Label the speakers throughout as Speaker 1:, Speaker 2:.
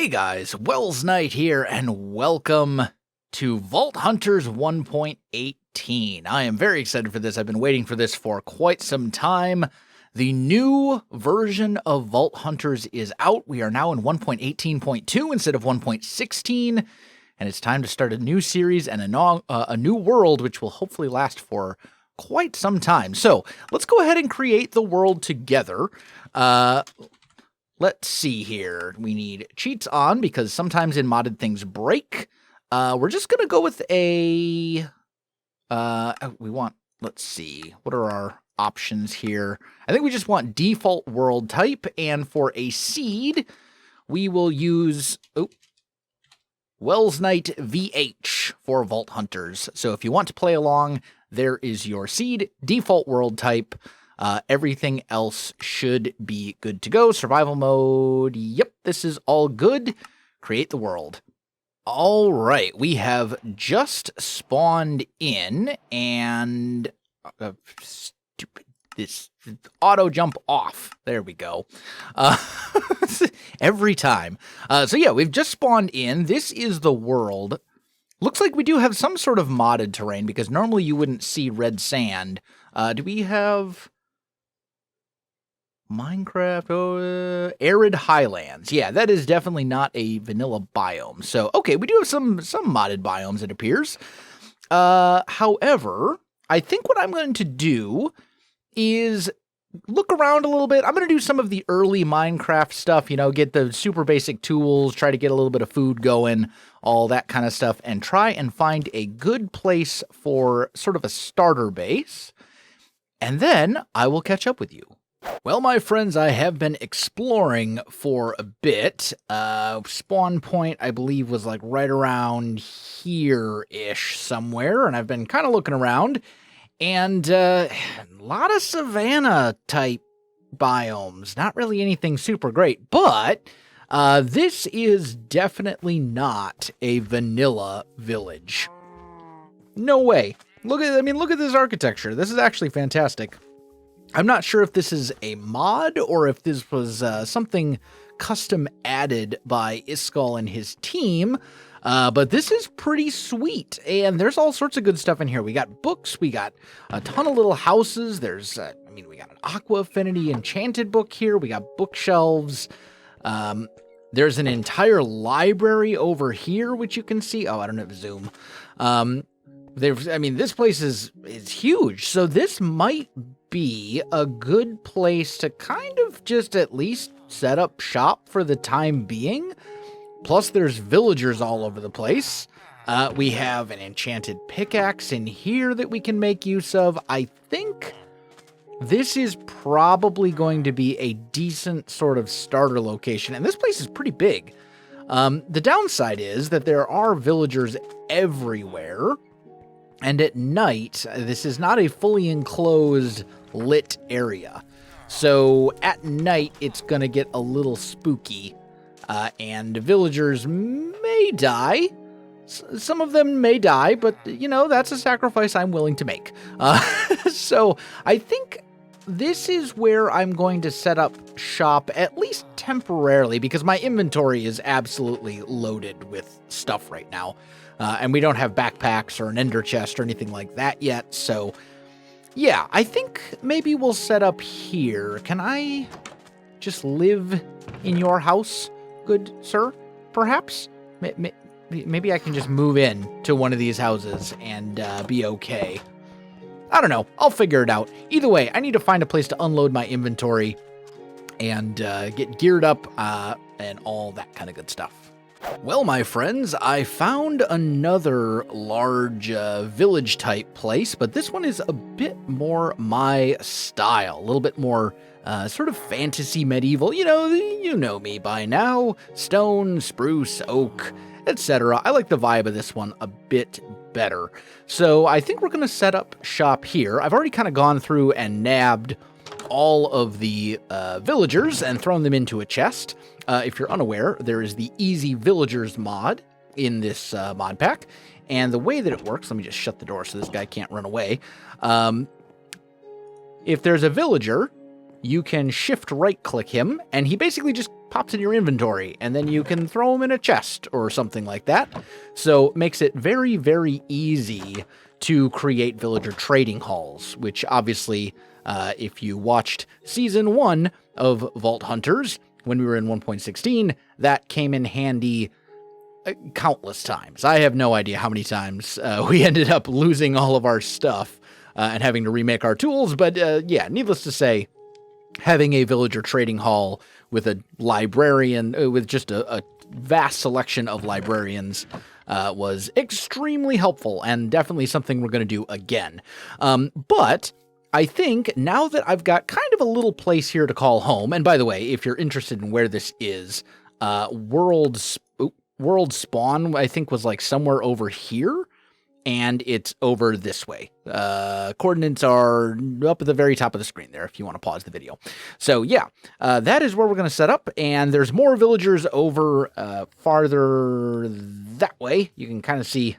Speaker 1: Hey guys, Welsknight here, and welcome to Vault Hunters 1.18. I am very excited for this. I've been waiting for this for quite some time. The new version of Vault Hunters is out. We are now in 1.18.2 instead of 1.16, and it's time to start a new series and a new world, which will hopefully last for quite some time. So let's go ahead and create the world together. Let's see here. We need cheats on because sometimes in modded things break. We're just going to go with a... let's see. What are our options here? I think we just want default world type. And for a seed, we will use Welsknight VH for Vault Hunters. So if you want to play along, there is your seed, default world type. Everything else should be good to go. Survival mode. Yep, this is all good. Create the world. All right, we have just spawned in, and stupid, this auto jump off. There we go. Every time. So yeah, we've just spawned in. This is the world. Looks like we do have some sort of modded terrain because normally you wouldn't see red sand. Do we have... Minecraft, arid highlands. Yeah, that is definitely not a vanilla biome. So, okay, we do have some modded biomes, it appears. However, I think what I'm going to do is look around a little bit. I'm going to do some of the early Minecraft stuff, get the super basic tools, try to get a little bit of food going, all that kind of stuff, and try and find a good place for sort of a starter base. And then I will catch up with you. Well, my friends, I have been exploring for a bit. Spawn point, I believe, was like right around here-ish somewhere, and I've been kind of looking around, and a lot of savanna-type biomes. Not really anything super great, but this is definitely not a vanilla village. No way. Look at this architecture. This is actually fantastic. I'm not sure if this is a mod or if this was something custom added by Iskall and his team, but this is pretty sweet, and there's all sorts of good stuff in here. We got books, we got a ton of little houses, there's, we got an Aqua Affinity enchanted book here, we got bookshelves, there's an entire library over here, which you can see. Oh, I don't have zoom. This place is huge, so this might be a good place to kind of just at least set up shop for the time being. Plus, there's villagers all over the place. We have an enchanted pickaxe in here that we can make use of. I think this is probably going to be a decent sort of starter location, and this place is pretty big. The downside is that there are villagers everywhere. And at night, this is not a fully enclosed, lit area. So at night, it's going to get a little spooky, and villagers may die. Some of them may die, but, that's a sacrifice I'm willing to make. So I think this is where I'm going to set up shop, at least temporarily, because my inventory is absolutely loaded with stuff right now. And we don't have backpacks or an ender chest or anything like that yet. So, yeah, I think maybe we'll set up here. Can I just live in your house, good sir, perhaps? Maybe I can just move in to one of these houses and be okay. I don't know. I'll figure it out. Either way, I need to find a place to unload my inventory and get geared up and all that kind of good stuff. Well, my friends, I found another large village-type place, but this one is a bit more my style, a little bit more sort of fantasy medieval. You know me by now. Stone, spruce, oak, etc. I like the vibe of this one a bit better. So I think we're going to set up shop here. I've already kind of gone through and nabbed all of the villagers and thrown them into a chest. If you're unaware, there is the Easy Villagers mod in this mod pack, and the way that it works, let me just shut the door so this guy can't run away. If there's a villager, you can shift right-click him, and he basically just pops in your inventory, and then you can throw them in a chest or something like that. So makes it very, very easy to create villager trading halls, which obviously, if you watched Season 1 of Vault Hunters, when we were in 1.16, that came in handy countless times. I have no idea how many times we ended up losing all of our stuff and having to remake our tools, but yeah, needless to say, having a villager trading hall with a librarian, with just a vast selection of librarians, was extremely helpful and definitely something we're going to do again. But I think now that I've got kind of a little place here to call home, and by the way, if you're interested in where this is, World Spawn, I think, was like somewhere over here, and it's over this way. Coordinates are up at the very top of the screen there if you want to pause the video. So yeah, that is where we're going to set up, and there's more villagers over farther that way. You can kind of see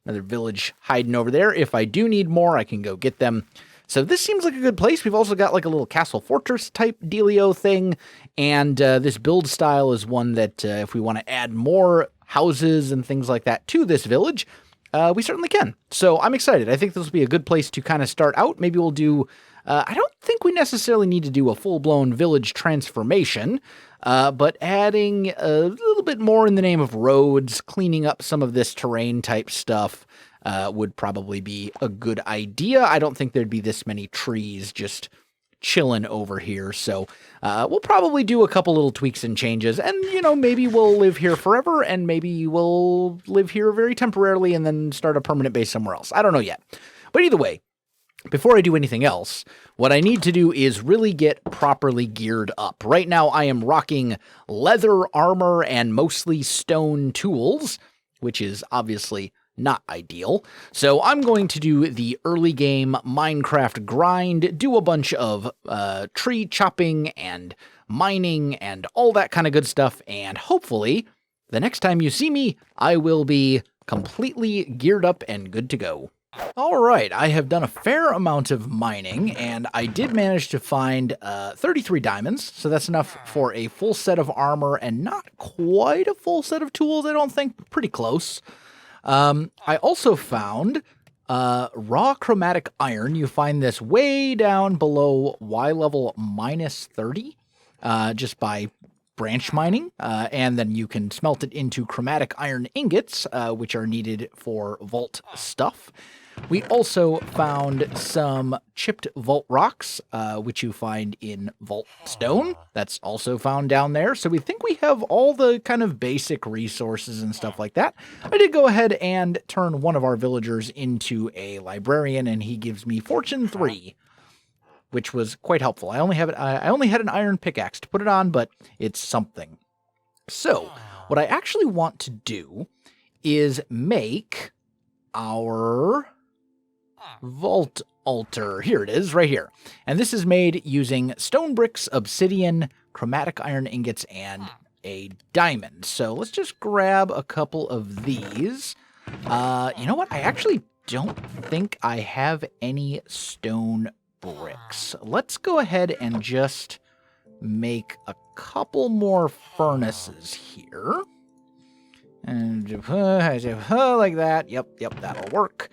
Speaker 1: another village hiding over there. If I do need more, I can go get them. So this seems like a good place. We've also got like a little castle fortress type dealio thing. And this build style is one that if we want to add more houses and things like that to this village, we certainly can. So I'm excited. I think this will be a good place to kind of start out. Maybe we'll do, I don't think we necessarily need to do a full-blown village transformation, but adding a little bit more in the name of roads, cleaning up some of this terrain type stuff, would probably be a good idea. I don't think there'd be this many trees just chilling over here. So we'll probably do a couple little tweaks and changes, and, you know, maybe we'll live here forever, and maybe we'll live here very temporarily and then start a permanent base somewhere else. I don't know yet. But either way, before I do anything else, what I need to do is really get properly geared up. Right now, I am rocking leather armor and mostly stone tools, which is obviously not ideal. So I'm going to do the early game Minecraft grind, do a bunch of tree chopping and mining and all that kind of good stuff, and hopefully the next time you see me, I will be completely geared up and good to go. Alright, I have done a fair amount of mining, and I did manage to find 33 diamonds, so that's enough for a full set of armor and not quite a full set of tools, I don't think. Pretty close. I also found raw chromatic iron. You find this way down below Y level minus 30, just by branch mining, and then you can smelt it into chromatic iron ingots, which are needed for vault stuff. We also found some chipped vault rocks, which you find in vault stone. That's also found down there. So we think we have all the kind of basic resources and stuff like that. I did go ahead and turn one of our villagers into a librarian, and he gives me Fortune 3, which was quite helpful. I only had an iron pickaxe to put it on, but it's something. So what I actually want to do is make our vault altar. Here it is, right here. And this is made using stone bricks, obsidian, chromatic iron ingots, and a diamond. So let's just grab a couple of these. You know what? I actually don't think I have any stone bricks. Let's go ahead and just make a couple more furnaces here. And like that. Yep, that'll work.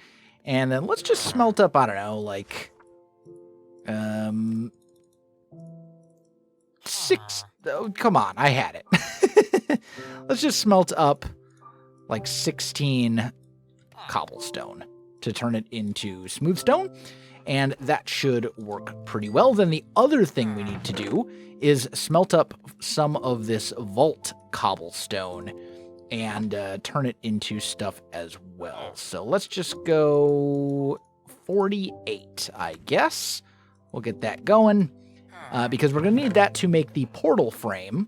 Speaker 1: And then let's just smelt up, I don't know, like, 6, oh, come on, I had it. Let's just smelt up, like, 16 cobblestone to turn it into smooth stone, and that should work pretty well. Then the other thing we need to do is smelt up some of this vault cobblestone and turn it into stuff as well. So let's just go 48, I guess. We'll get that going, because we're going to need that to make the portal frame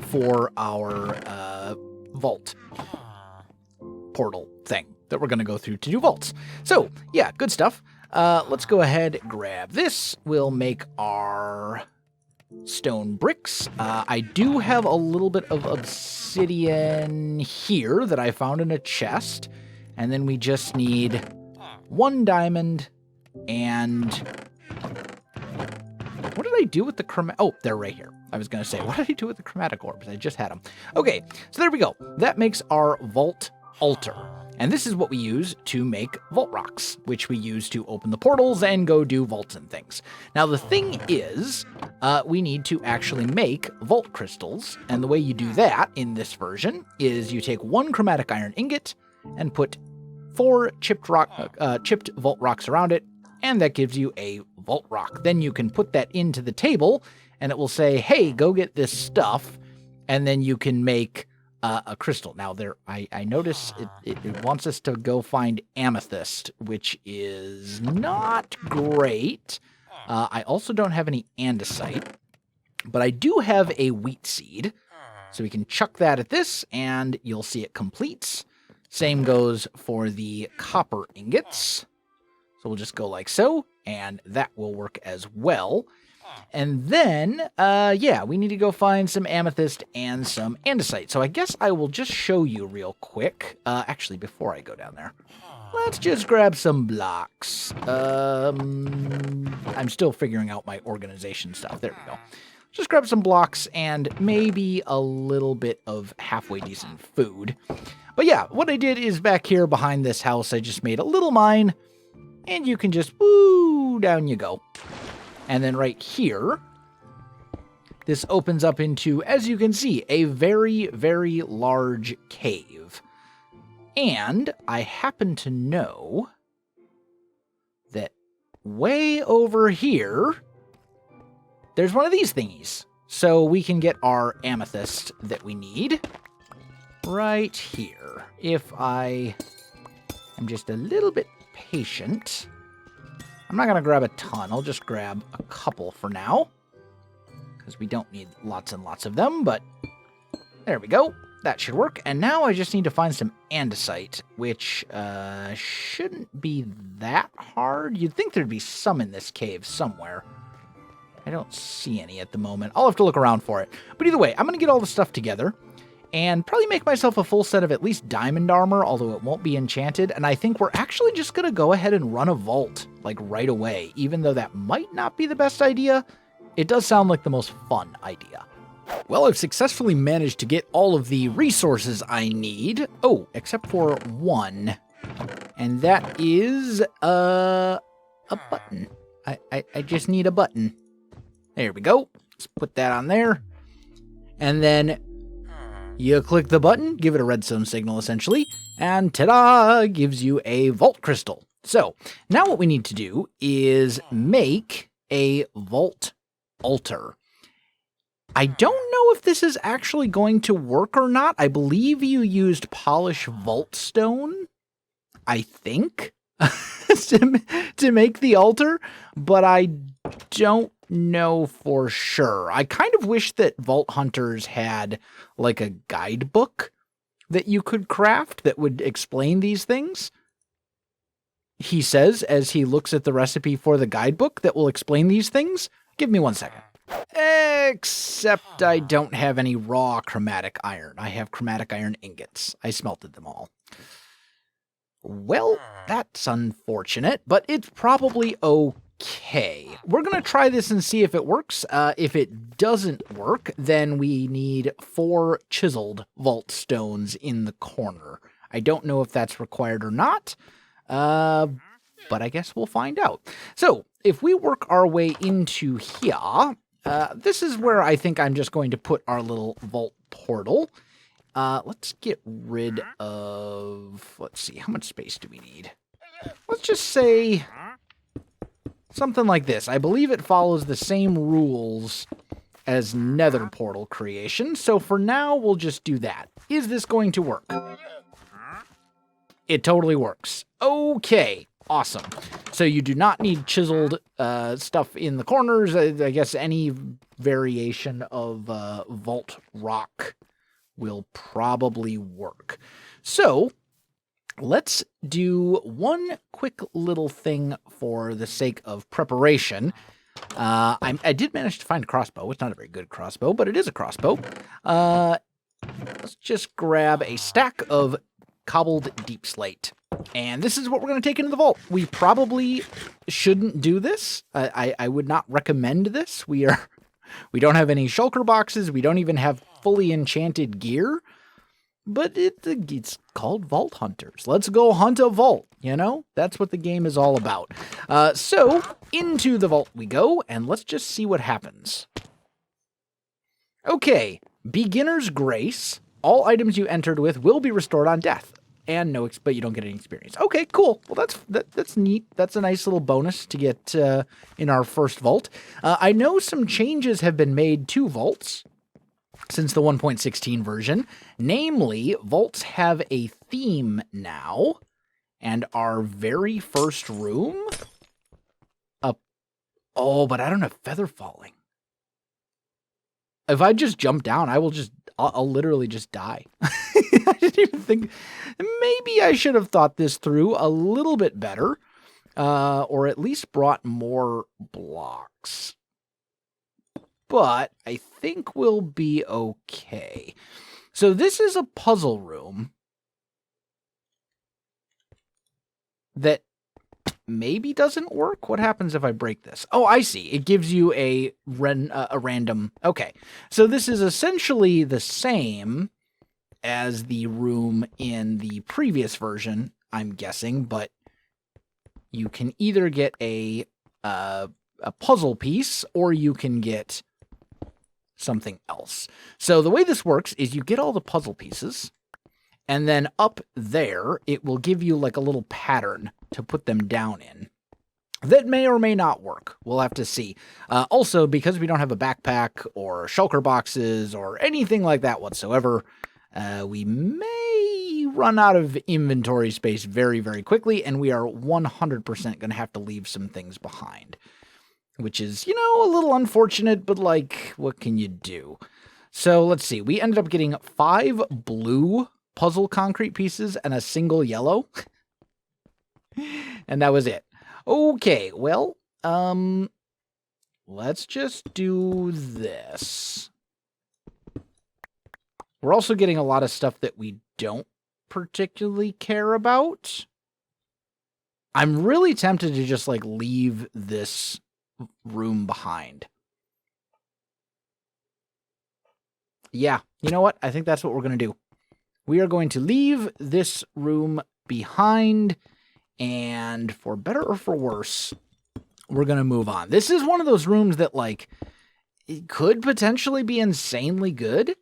Speaker 1: for our vault portal thing that we're going to go through to do vaults. So, yeah, good stuff. Let's go ahead, grab this. We'll make our stone bricks. I do have a little bit of obsidian here that I found in a chest, and then we just need 1 diamond and what did I do with the chromatic? Oh, they're right here. I was going to say, what did I do with the chromatic orbs? I just had them. Okay, so there we go. That makes our vault altar. And this is what we use to make vault rocks, which we use to open the portals and go do vaults and things. Now, the thing is, we need to actually make vault crystals. And the way you do that in this version is you take 1 chromatic iron ingot and put 4 chipped vault rocks around it, and that gives you a vault rock. Then you can put that into the table, and it will say, hey, go get this stuff, and then you can make a crystal. Now, I notice it wants us to go find amethyst, which is not great. I also don't have any andesite, but I do have a wheat seed, so we can chuck that at this, and you'll see it completes. Same goes for the copper ingots. So we'll just go like so, and that will work as well. And then, yeah, we need to go find some amethyst and some andesite. So I guess I will just show you real quick. Actually, before I go down there, let's just grab some blocks. I'm still figuring out my organization stuff. There we go. Just grab some blocks and maybe a little bit of halfway decent food. But yeah, what I did is back here behind this house, I just made a little mine, and you can just, woo, down you go. And then right here, this opens up into, as you can see, a very, very large cave. And I happen to know that way over here, there's one of these thingies. So we can get our amethyst that we need right here. If I am just a little bit patient, I'm not going to grab a ton. I'll just grab a couple for now, because we don't need lots and lots of them, but there we go. That should work. And now I just need to find some andesite, which shouldn't be that hard. You'd think there'd be some in this cave somewhere. I don't see any at the moment. I'll have to look around for it. But either way, I'm going to get all the stuff together and probably make myself a full set of at least diamond armor, although it won't be enchanted. And I think we're actually just going to go ahead and run a vault, like right away. Even though that might not be the best idea, it does sound like the most fun idea. Well, I've successfully managed to get all of the resources I need. Oh, except for one. And that is a button. I just need a button. There we go. Let's put that on there. And then you click the button, give it a redstone signal essentially, and ta-da, gives you a vault crystal. So now what we need to do is make a vault altar. I don't know if this is actually going to work or not. I believe you used polished vault stone, I think, to make the altar, but I don't know for sure. I kind of wish that Vault Hunters had like a guidebook that you could craft that would explain these things. He says as he looks at the recipe for the guidebook that will explain these things. Give me 1 second. Except I don't have any raw chromatic iron. I have chromatic iron ingots. I smelted them all. Well, that's unfortunate, but it's probably okay. We're going to try this and see if it works. If it doesn't work, then we need 4 chiseled vault stones in the corner. I don't know if that's required or not, but I guess we'll find out. So, if we work our way into here, this is where I think I'm just going to put our little vault portal. Let's get rid of, let's see, how much space do we need? Let's just say something like this. I believe it follows the same rules as Nether portal creation, so for now, we'll just do that. Is this going to work? It totally works. Okay, awesome. So you do not need chiseled stuff in the corners. I guess any variation of vault rock will probably work. So let's do one quick little thing for the sake of preparation. I did manage to find a crossbow. It's not a very good crossbow, but it is a crossbow. Let's just grab a stack of cobbled deep slate. And this is what we're going to take into the vault. We probably shouldn't do this. I would not recommend this. We are We don't have any shulker boxes. We don't even have fully enchanted gear. But it's called Vault Hunters. Let's go hunt a vault, you know? That's what the game is all about. So, into the vault we go, and let's just see what happens. Okay, Beginner's Grace. All items you entered with will be restored on death. And but you don't get any experience. Okay, cool. Well, that's neat. That's a nice little bonus to get in our first vault. I know some changes have been made to vaults since the 1.16 version. Namely, vaults have a theme now, and our very first room... Oh, but I don't have feather falling. If I just jump down, I'll literally just die. I didn't even think... Maybe I should have thought this through a little bit better, or at least brought more blocks. But I think we'll be okay. So this is a puzzle room that maybe doesn't work. What happens if I break this? Oh, I see. It gives you a random... Okay, so this is essentially the same as the room in the previous version, I'm guessing, but you can either get a puzzle piece or you can get something else. So the way this works is you get all the puzzle pieces, and then up there, it will give you like a little pattern to put them down in. That may or may not work. We'll have to see. Also, because we don't have a backpack or shulker boxes or anything like that whatsoever, we may run out of inventory space very, very quickly, and we are 100% going to have to leave some things behind. Which is, you know, a little unfortunate, but, like, what can you do? So, let's see. We ended up getting 5 blue puzzle concrete pieces and a single yellow. And that was it. Okay, well, let's just do this. We're also getting a lot of stuff that we don't particularly care about. I'm really tempted to just, like, leave this room behind. Yeah, you know what? I think that's what we're going to do. We are going to leave this room behind, and for better or for worse, we're going to move on. This is one of those rooms that, like, it could potentially be insanely good,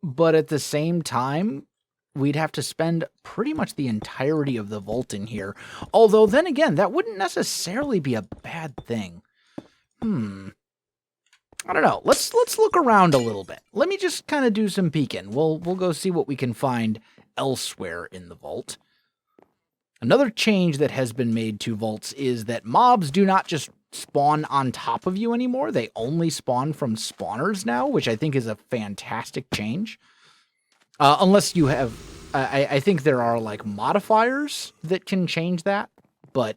Speaker 1: but at the same time, we'd have to spend pretty much the entirety of the vault in here. Although, then again, that wouldn't necessarily be a bad thing. I don't know. Let's look around a little bit. Let me just kind of do some peeking. We'll go see what we can find elsewhere in the vault. Another change that has been made to vaults is that mobs do not just spawn on top of you anymore. They only spawn from spawners now, which I think is a fantastic change. Unless you have... I think there are, like, modifiers that can change that, but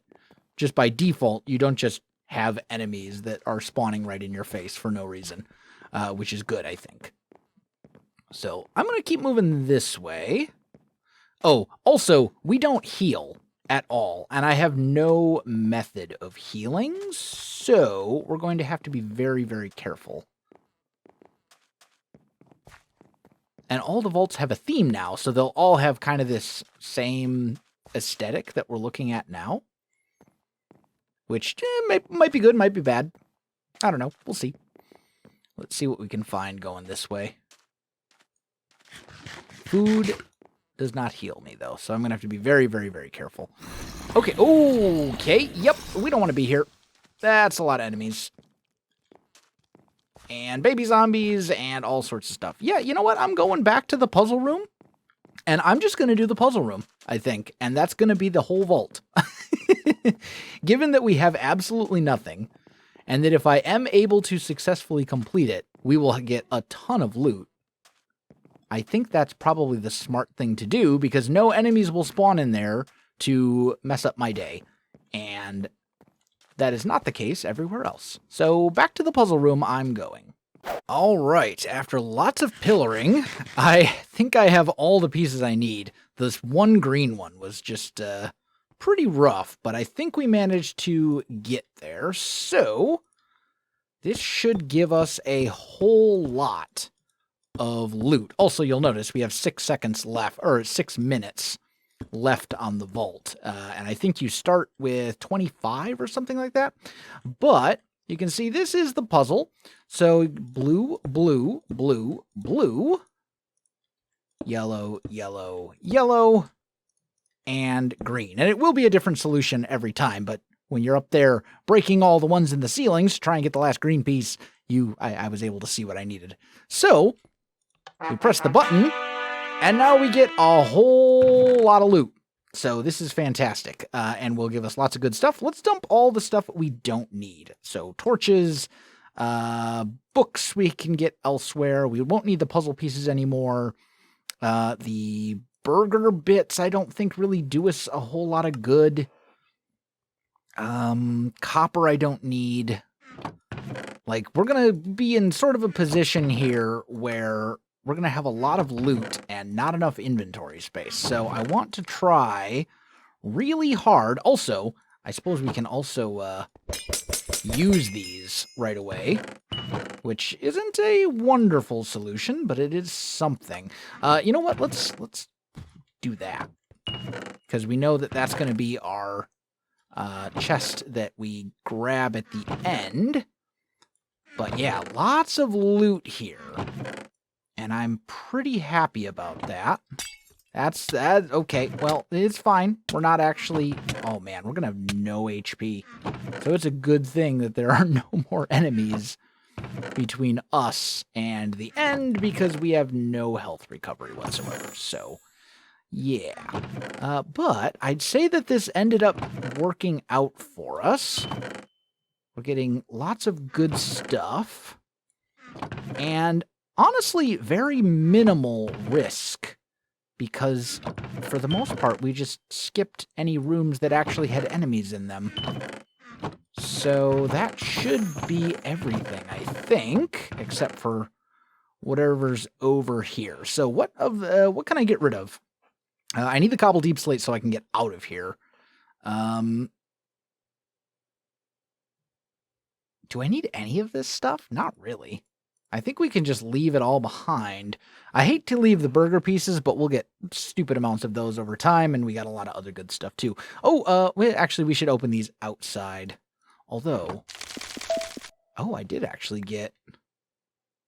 Speaker 1: just by default, you don't just have enemies that are spawning right in your face for no reason, which is good, I think. So I'm going to keep moving this way. Oh, also, we don't heal at all, and I have no method of healing, so we're going to have to be very, very careful. And all the vaults have a theme now, so they'll all have kind of this same aesthetic that we're looking at now. Which might be good, might be bad. I don't know. We'll see. Let's see what we can find going this way. Food does not heal me, though, so I'm going to have to be very, very, very careful. Okay. Okay. Yep. We don't want to be here. That's a lot of enemies. And baby zombies and all sorts of stuff. Yeah, you know what? I'm going back to the puzzle room. And I'm just going to do the puzzle room, I think. And that's going to be the whole vault. Given that we have absolutely nothing, and that if I am able to successfully complete it, we will get a ton of loot. I think that's probably the smart thing to do, because no enemies will spawn in there to mess up my day. And that is not the case everywhere else. So back to the puzzle room I'm going. All right, after lots of pillaring, I think I have all the pieces I need. This one green one was just pretty rough, but I think we managed to get there. So this should give us a whole lot of loot. Also, you'll notice we have 6 seconds left, or 6 minutes left on the vault. And I think you start with 25 or something like that. But you can see this is the puzzle. So blue, blue, blue, blue, yellow, yellow, yellow, and green. And it will be a different solution every time, but when you're up there breaking all the ones in the ceilings to try and get the last green piece, I was able to see what I needed. So we press the button, and now we get a whole lot of loot. So this is fantastic, and will give us lots of good stuff. Let's dump all the stuff we don't need. So torches, books we can get elsewhere. We won't need the puzzle pieces anymore. The burger bits I don't think really do us a whole lot of good. Copper I don't need. Like, we're going to be in sort of a position here where we're going to have a lot of loot and not enough inventory space. So I want to try really hard. Also, I suppose we can also use these right away, which isn't a wonderful solution, but it is something. You know what? Let's do that, because we know that that's going to be our chest that we grab at the end. But yeah, lots of loot here, and I'm pretty happy about that. That's that. Okay, well, it's fine. We're not actually... Oh, man, we're going to have no HP. So it's a good thing that there are no more enemies between us and the end, because we have no health recovery whatsoever. So, yeah. But I'd say that this ended up working out for us. We're getting lots of good stuff. And honestly, very minimal risk, because for the most part, we just skipped any rooms that actually had enemies in them. So that should be everything, I think, except for whatever's over here. So what can I get rid of? I need the cobble deep slate so I can get out of here. Do I need any of this stuff? Not really. I think we can just leave it all behind. I hate to leave the burger pieces, but we'll get stupid amounts of those over time, and we got a lot of other good stuff too. Oh, actually, we should open these outside. Although, oh, I did actually get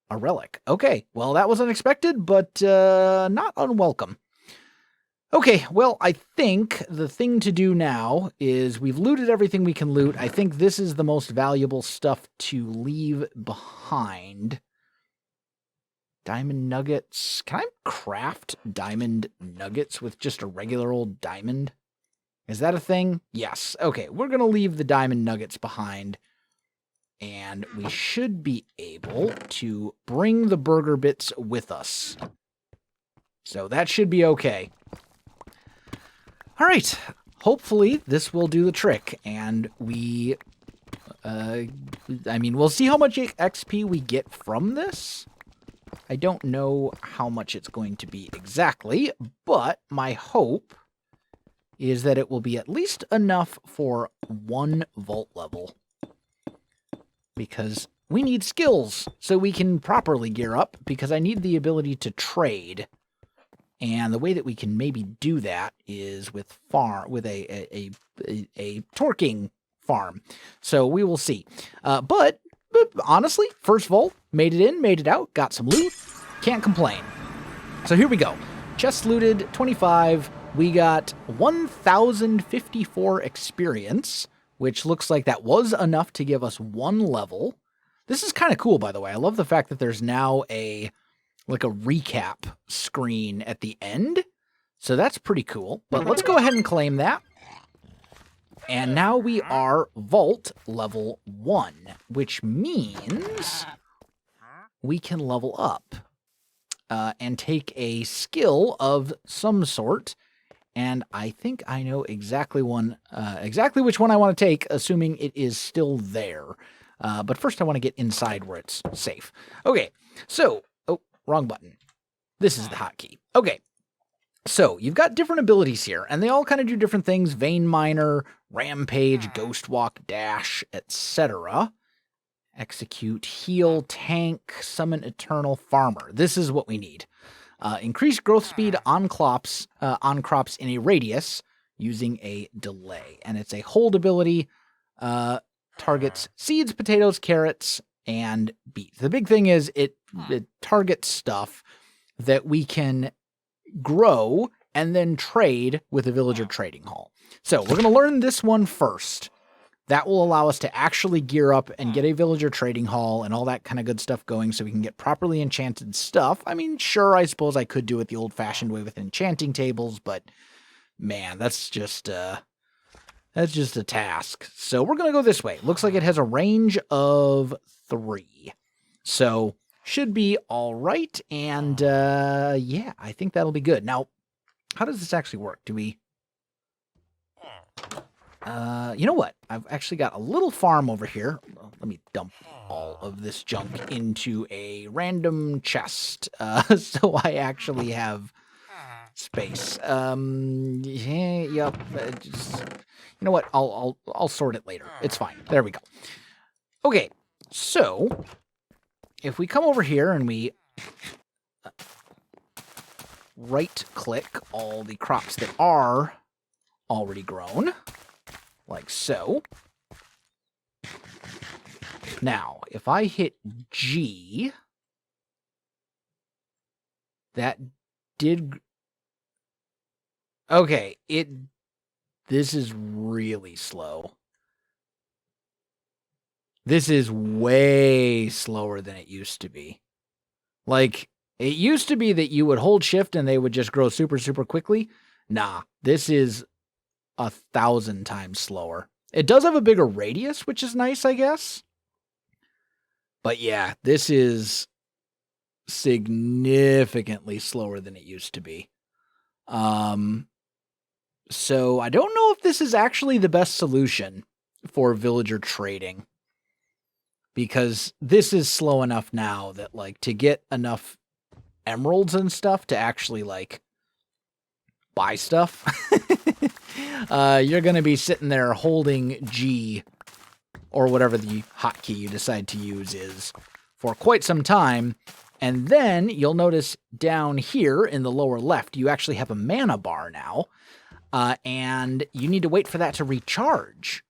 Speaker 1: a relic. Okay, well, that was unexpected, but not unwelcome. Okay, well, I think the thing to do now is we've looted everything we can loot. I think this is the most valuable stuff to leave behind. Diamond nuggets. Can I craft diamond nuggets with just a regular old diamond? Is that a thing? Yes. Okay, we're going to leave the diamond nuggets behind. And we should be able to bring the burger bits with us. So that should be okay. All right, hopefully this will do the trick, and we, I mean, we'll see how much XP we get from this. I don't know how much it's going to be exactly, but my hope is that it will be at least enough for 1 vault level, because we need skills so we can properly gear up, because I need the ability to trade. And the way that we can maybe do that is with a torquing farm. So we will see. But honestly, first vault, made it in, made it out, got some loot. Can't complain. So here we go. Chest looted, 25. We got 1,054 experience, which looks like that was enough to give us 1 level. This is kind of cool, by the way. I love the fact that there's now a recap screen at the end. So that's pretty cool. But let's go ahead and claim that. And now we are vault level 1, which means we can level up and take a skill of some sort. And I think I know exactly which one I want to take, assuming it is still there. But first I want to get inside where it's safe. Okay, so wrong button. This is the hotkey. Okay, so you've got different abilities here, and they all kind of do different things. Vein Miner, Rampage, Ghost Walk, Dash, etc. Execute, heal, tank, summon eternal, farmer. This is what we need. Increase growth speed on crops in a radius using a delay. And it's a hold ability. Targets seeds, potatoes, carrots, and beets. The big thing is it targets stuff that we can grow and then trade with a villager trading hall. So we're going to learn this one first. That will allow us to actually gear up and get a villager trading hall and all that kind of good stuff going so we can get properly enchanted stuff. I mean, sure, I suppose I could do it the old-fashioned way with enchanting tables, but man, that's just a task. So we're going to go this way. Looks like it has a range of 3. So should be all right. And yeah, I think that'll be good. Now, how does this actually work? Do we... you know what? I've actually got a little farm over here. Let me dump all of this junk into a random chest, so I actually have space. Yep. Just, you know what? I'll sort it later. It's fine. There we go. Okay, so if we come over here and we right-click all the crops that are already grown, like so. Now, if I hit G, that did... Okay, this is really slow. This is way slower than it used to be. Like, it used to be that you would hold shift and they would just grow super, super quickly. Nah, this is 1,000 times slower. It does have a bigger radius, which is nice, I guess. But yeah, this is significantly slower than it used to be. So I don't know if this is actually the best solution for villager trading, because this is slow enough now that, like, to get enough emeralds and stuff to actually, like, buy stuff, you're going to be sitting there holding G, or whatever the hotkey you decide to use is, for quite some time. And then you'll notice down here in the lower left, you actually have a mana bar now, and you need to wait for that to recharge.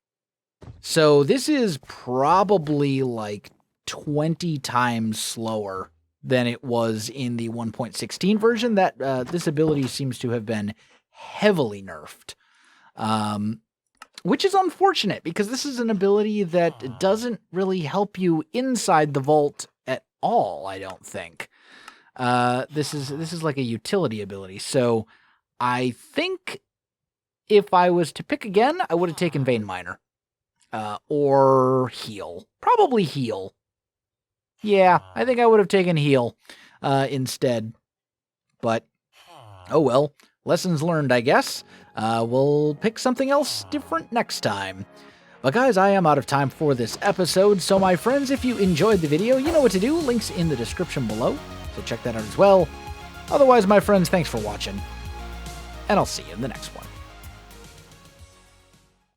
Speaker 1: So this is probably like 20 times slower than it was in the 1.16 version. That this ability seems to have been heavily nerfed, which is unfortunate because this is an ability that doesn't really help you inside the vault at all, I don't think. This is like a utility ability. So I think if I was to pick again, I would have taken Vein Miner. Or Heal. Probably Heal. Yeah, I think I would have taken Heal instead. But, oh well. Lessons learned, I guess. We'll pick something else different next time. But guys, I am out of time for this episode, so my friends, if you enjoyed the video, you know what to do. Links in the description below, so check that out as well. Otherwise, my friends, thanks for watching, and I'll see you in the next one.